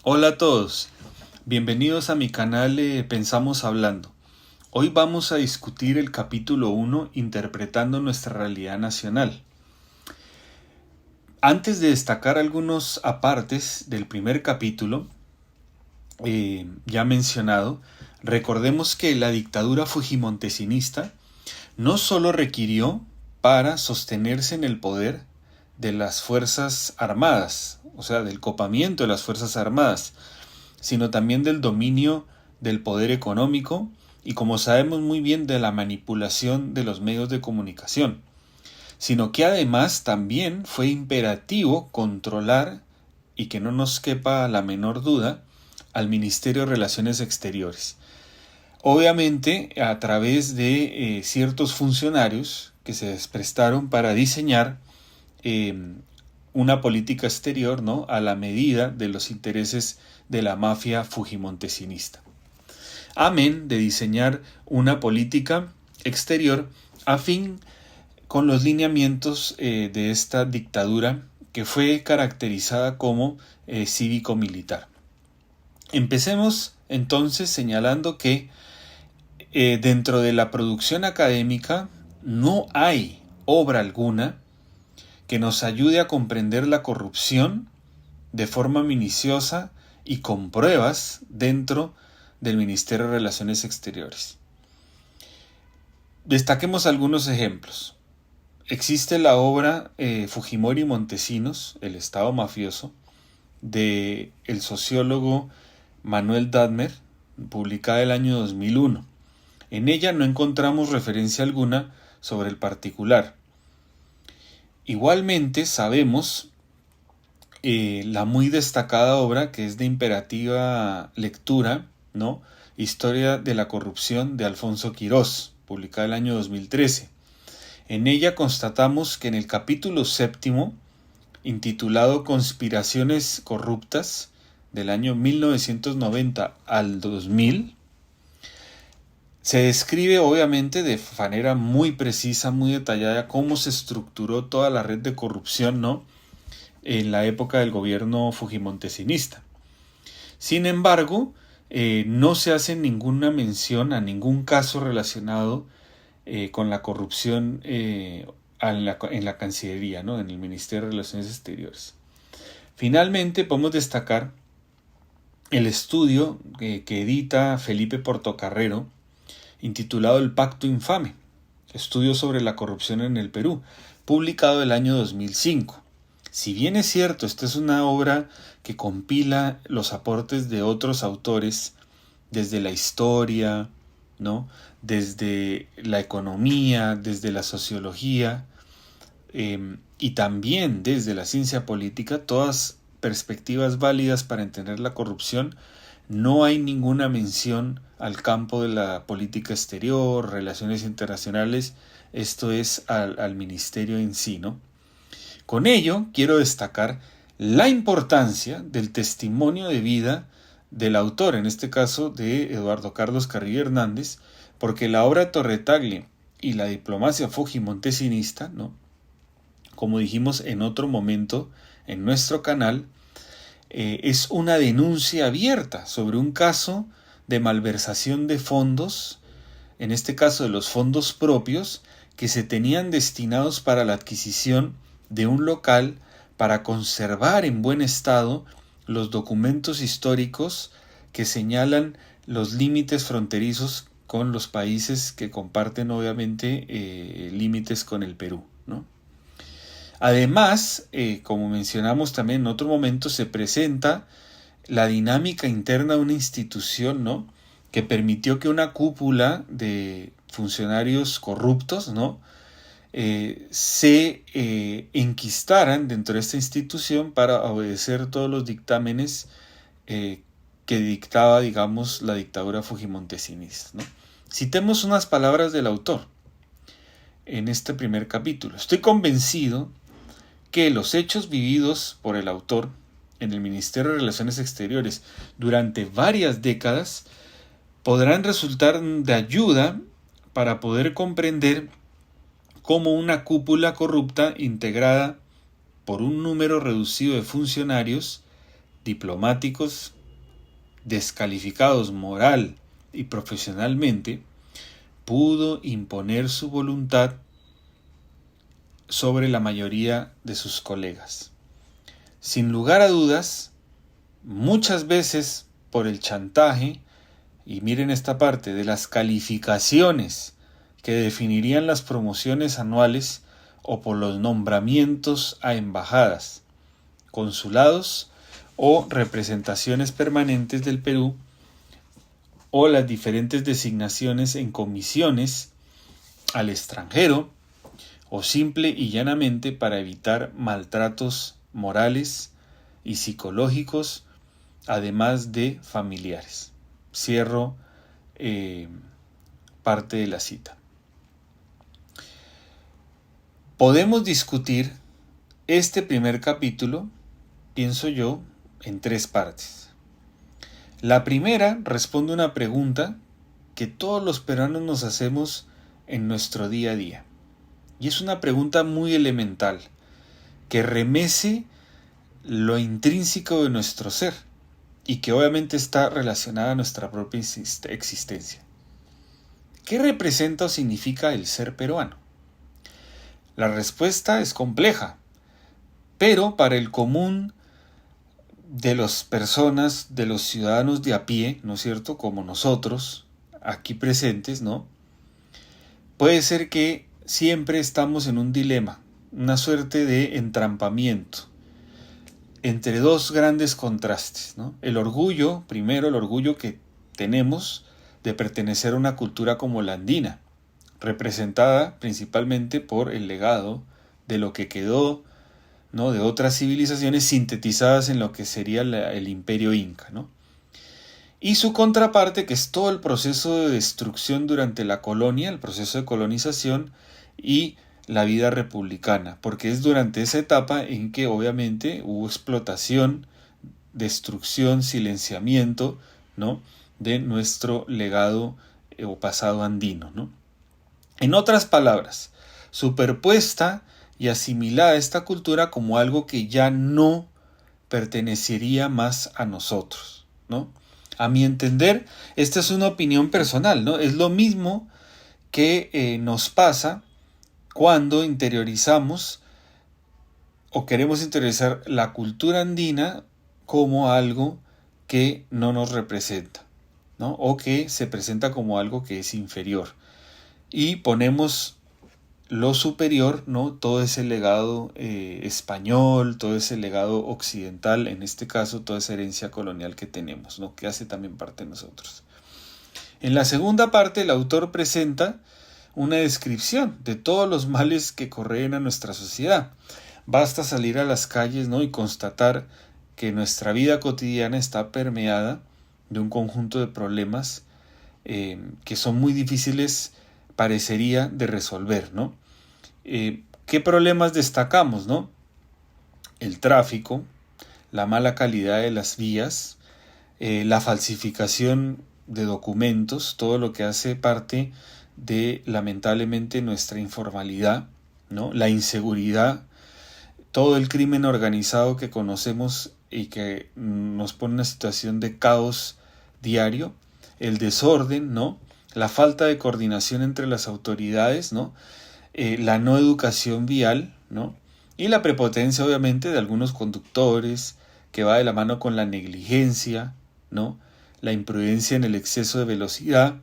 Hola a todos, bienvenidos a mi canal Pensamos Hablando. Hoy vamos a discutir el capítulo 1, Interpretando nuestra realidad nacional. Antes de destacar algunos apartes del primer capítulo, ya mencionado, recordemos que la dictadura fujimontesinista no solo requirió para sostenerse en el poder de las Fuerzas Armadas, o sea, del copamiento de las Fuerzas Armadas, sino también del dominio del poder económico y, como sabemos muy bien, de la manipulación de los medios de comunicación, sino que además también fue imperativo controlar, y que no nos quepa la menor duda, al Ministerio de Relaciones Exteriores. Obviamente a través de ciertos funcionarios que se prestaron para diseñar una política exterior, ¿no?, a la medida de los intereses de la mafia fujimontesinista. Amén de diseñar una política exterior afín con los lineamientos de esta dictadura que fue caracterizada como cívico-militar. Empecemos entonces señalando que dentro de la producción académica no hay obra alguna que nos ayude a comprender la corrupción de forma minuciosa y con pruebas dentro del Ministerio de Relaciones Exteriores. Destaquemos algunos ejemplos. Existe la obra Fujimori y Montesinos, el Estado mafioso, de el sociólogo Manuel Dadmer, publicada el año 2001. En ella no encontramos referencia alguna sobre el particular. Igualmente sabemos la muy destacada obra que es de imperativa lectura, ¿no?, Historia de la corrupción de Alfonso Quirós, publicada el año 2013. En ella constatamos que en el capítulo 7, intitulado Conspiraciones corruptas, del año 1990 al 2000, se describe obviamente de manera muy precisa, muy detallada, cómo se estructuró toda la red de corrupción, ¿no?, en la época del gobierno fujimontesinista. Sin embargo, no se hace ninguna mención a ningún caso relacionado con la corrupción en la Cancillería, ¿no?, en el Ministerio de Relaciones Exteriores. Finalmente, podemos destacar el estudio que edita Felipe Portocarrero, intitulado El Pacto Infame, estudio sobre la corrupción en el Perú, publicado el año 2005. Si bien es cierto, esta es una obra que compila los aportes de otros autores desde la historia, ¿no?, desde la economía, desde la sociología y también desde la ciencia política, todas perspectivas válidas para entender la corrupción, no hay ninguna mención al campo de la política exterior, relaciones internacionales, esto es al ministerio en sí, ¿no? Con ello quiero destacar la importancia del testimonio de vida del autor, en este caso de Eduardo Carlos Carrillo Hernández, porque la obra Torre Tagle y la diplomacia fujimontesinista, ¿no?, como dijimos en otro momento en nuestro canal, es una denuncia abierta sobre un caso de malversación de fondos, en este caso de los fondos propios, que se tenían destinados para la adquisición de un local para conservar en buen estado los documentos históricos que señalan los límites fronterizos con los países que comparten obviamente límites con el Perú, ¿no? Además, como mencionamos también en otro momento, se presenta la dinámica interna de una institución, ¿no?, que permitió que una cúpula de funcionarios corruptos, ¿no?, se enquistaran dentro de esta institución para obedecer todos los dictámenes que dictaba, digamos, la dictadura fujimontesinista, ¿no? Citemos unas palabras del autor en este primer capítulo. Estoy convencido que los hechos vividos por el autor en el Ministerio de Relaciones Exteriores durante varias décadas podrán resultar de ayuda para poder comprender cómo una cúpula corrupta integrada por un número reducido de funcionarios diplomáticos, descalificados moral y profesionalmente, pudo imponer su voluntad sobre la mayoría de sus colegas. Sin lugar a dudas, muchas veces por el chantaje, y miren esta parte, de las calificaciones que definirían las promociones anuales o por los nombramientos a embajadas, consulados o representaciones permanentes del Perú, o las diferentes designaciones en comisiones al extranjero, o simple y llanamente para evitar maltratos morales y psicológicos, además de familiares. Cierro parte de la cita. Podemos discutir este primer capítulo, pienso yo, en 3 partes. La primera responde a una pregunta que todos los peruanos nos hacemos en nuestro día a día. Y es una pregunta muy elemental, que remece lo intrínseco de nuestro ser y que obviamente está relacionada a nuestra propia existencia. ¿Qué representa o significa el ser peruano? La respuesta es compleja, pero para el común de las personas, de los ciudadanos de a pie, ¿no es cierto?, como nosotros, aquí presentes, ¿no?, puede ser que siempre estamos en un dilema, una suerte de entrampamiento entre 2 grandes contrastes, ¿no? El orgullo, primero el orgullo que tenemos de pertenecer a una cultura como la andina, representada principalmente por el legado de lo que quedó, ¿no?, de otras civilizaciones sintetizadas en lo que sería el imperio inca, ¿no? Y su contraparte, que es todo el proceso de destrucción durante la colonia, el proceso de colonización y la vida republicana, porque es durante esa etapa en que obviamente hubo explotación, destrucción, silenciamiento, ¿no?, de nuestro legado o pasado andino, ¿no? En otras palabras, superpuesta y asimilada a esta cultura como algo que ya no pertenecería más a nosotros, ¿no? A mi entender, esta es una opinión personal, ¿no? Es lo mismo que nos pasa cuando interiorizamos o queremos interiorizar la cultura andina como algo que no nos representa, ¿no?, o que se presenta como algo que es inferior. Y ponemos lo superior, ¿no?, todo ese legado español, todo ese legado occidental, en este caso toda esa herencia colonial que tenemos, ¿no?, que hace también parte de nosotros. En la segunda parte el autor presenta una descripción de todos los males que corren a nuestra sociedad. Basta salir a las calles, ¿no?, y constatar que nuestra vida cotidiana está permeada de un conjunto de problemas que son muy difíciles, parecería, de resolver, ¿no? ¿Qué problemas destacamos, no? El tráfico, la mala calidad de las vías, la falsificación de documentos, todo lo que hace parte de, lamentablemente, nuestra informalidad, ¿no?, la inseguridad, todo el crimen organizado que conocemos y que nos pone en una situación de caos diario, el desorden, ¿no?, la falta de coordinación entre las autoridades, ¿no?, la no educación vial, ¿no?, y la prepotencia, obviamente, de algunos conductores, que va de la mano con la negligencia, ¿no?, la imprudencia en el exceso de velocidad,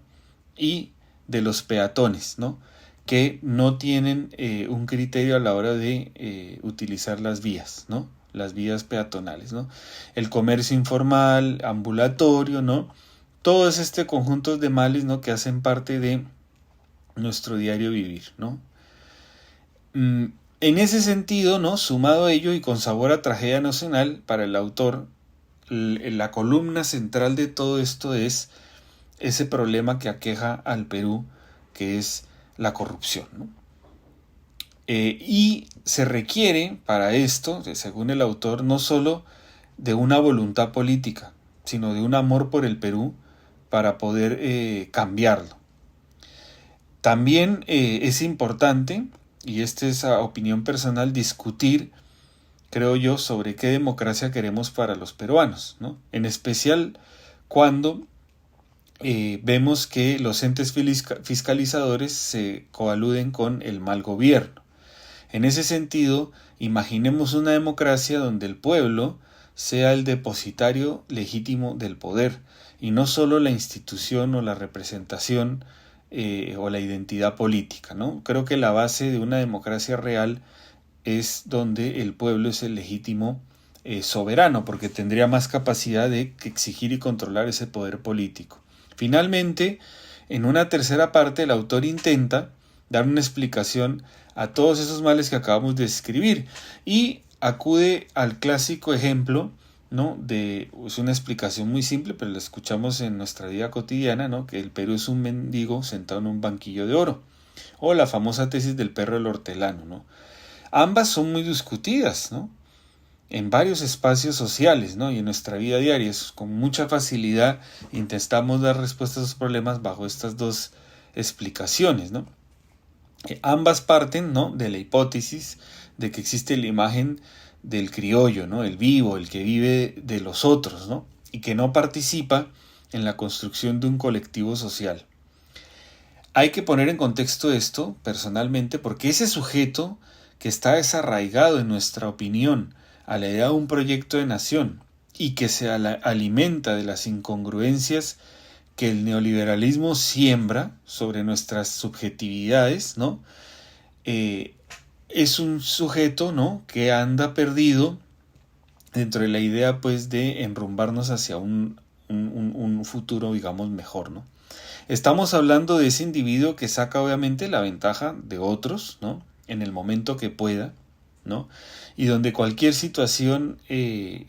y de los peatones, ¿no?, que no tienen un criterio a la hora de utilizar las vías, ¿no?, las vías peatonales, ¿no?, el comercio informal, ambulatorio, ¿no?, todo es este conjunto de males, ¿no?, que hacen parte de nuestro diario vivir, ¿no? En ese sentido, ¿no?, sumado a ello y con sabor a tragedia nacional, para el autor, la columna central de todo esto es ese problema que aqueja al Perú, que es la corrupción, ¿no? Y se requiere para esto, según el autor, no solo de una voluntad política, sino de un amor por el Perú para poder cambiarlo. También es importante, y esta es a opinión personal, discutir creo yo, sobre qué democracia queremos para los peruanos, ¿no? En especial cuando vemos que los entes fiscalizadores se coaluden con el mal gobierno. En ese sentido, imaginemos una democracia donde el pueblo sea el depositario legítimo del poder y no solo la institución o la representación o la identidad política, ¿no? Creo que la base de una democracia real es donde el pueblo es el legítimo soberano, porque tendría más capacidad de exigir y controlar ese poder político. Finalmente, en una tercera parte, el autor intenta dar una explicación a todos esos males que acabamos de describir y acude al clásico ejemplo, ¿no? Es una explicación muy simple, pero la escuchamos en nuestra vida cotidiana, ¿no? Que el Perú es un mendigo sentado en un banquillo de oro, o la famosa tesis del perro del hortelano, ¿no? Ambas son muy discutidas, ¿no? En varios espacios sociales, ¿no? Y en nuestra vida diaria. Con mucha facilidad intentamos dar respuestas a esos problemas bajo estas dos explicaciones, ¿no? Ambas parten, ¿no? De la hipótesis de que existe la imagen del criollo, ¿no? El vivo, el que vive de los otros, ¿no? Y que no participa en la construcción de un colectivo social. Hay que poner en contexto esto personalmente porque ese sujeto que está desarraigado en nuestra opinión a la idea de un proyecto de nación y que se alimenta de las incongruencias que el neoliberalismo siembra sobre nuestras subjetividades, ¿no? Es un sujeto, ¿no? Que anda perdido dentro de la idea, pues, de enrumbarnos hacia un futuro, digamos, mejor, ¿no? Estamos hablando de ese individuo que saca obviamente la ventaja de otros, ¿no? En el momento que pueda, ¿no? Y donde cualquier situación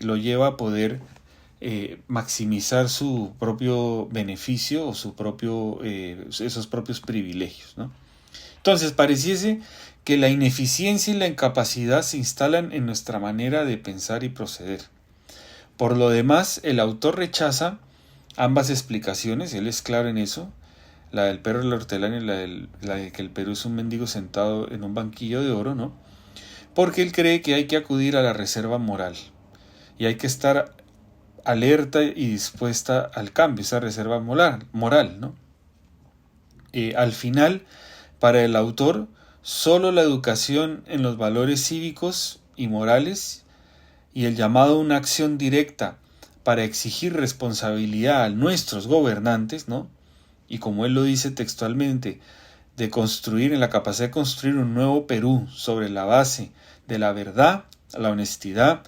lo lleva a poder maximizar su propio beneficio o esos propios privilegios, ¿no? Entonces pareciese que la ineficiencia y la incapacidad se instalan en nuestra manera de pensar y proceder. Por lo demás, el autor rechaza ambas explicaciones, él es claro en eso, la del perro del hortelano y la de que el Perú es un mendigo sentado en un banquillo de oro, ¿no? Porque él cree que hay que acudir a la reserva moral y hay que estar alerta y dispuesta al cambio, esa reserva moral, ¿no? Al final, para el autor, solo la educación en los valores cívicos y morales y el llamado a una acción directa para exigir responsabilidad a nuestros gobernantes, ¿no? Y como él lo dice textualmente, en la capacidad de construir un nuevo Perú sobre la base de la verdad, la honestidad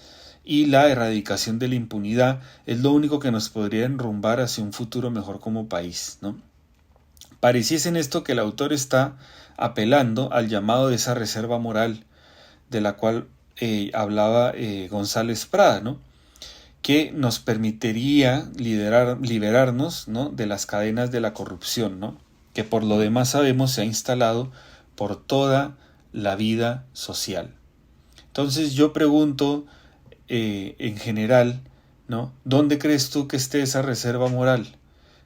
y la erradicación de la impunidad, es lo único que nos podría enrumbar hacia un futuro mejor como país, ¿no? Pareciese en esto que el autor está apelando al llamado de esa reserva moral de la cual hablaba González Prada, ¿no? Que nos permitiría liberarnos, ¿no? De las cadenas de la corrupción, ¿no? Que por lo demás sabemos se ha instalado por toda la vida social. Entonces yo pregunto en general, ¿no? ¿Dónde crees tú que esté esa reserva moral?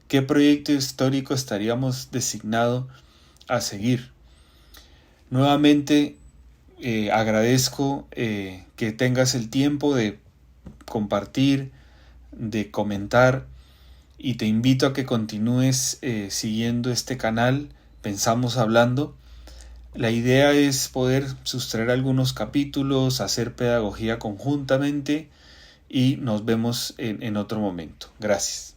¿Qué proyecto histórico estaríamos designados a seguir? Nuevamente agradezco que tengas el tiempo de compartir, de comentar y te invito a que continúes siguiendo este canal Pensamos Hablando. La idea es poder sustraer algunos capítulos, hacer pedagogía conjuntamente y nos vemos en otro momento. Gracias.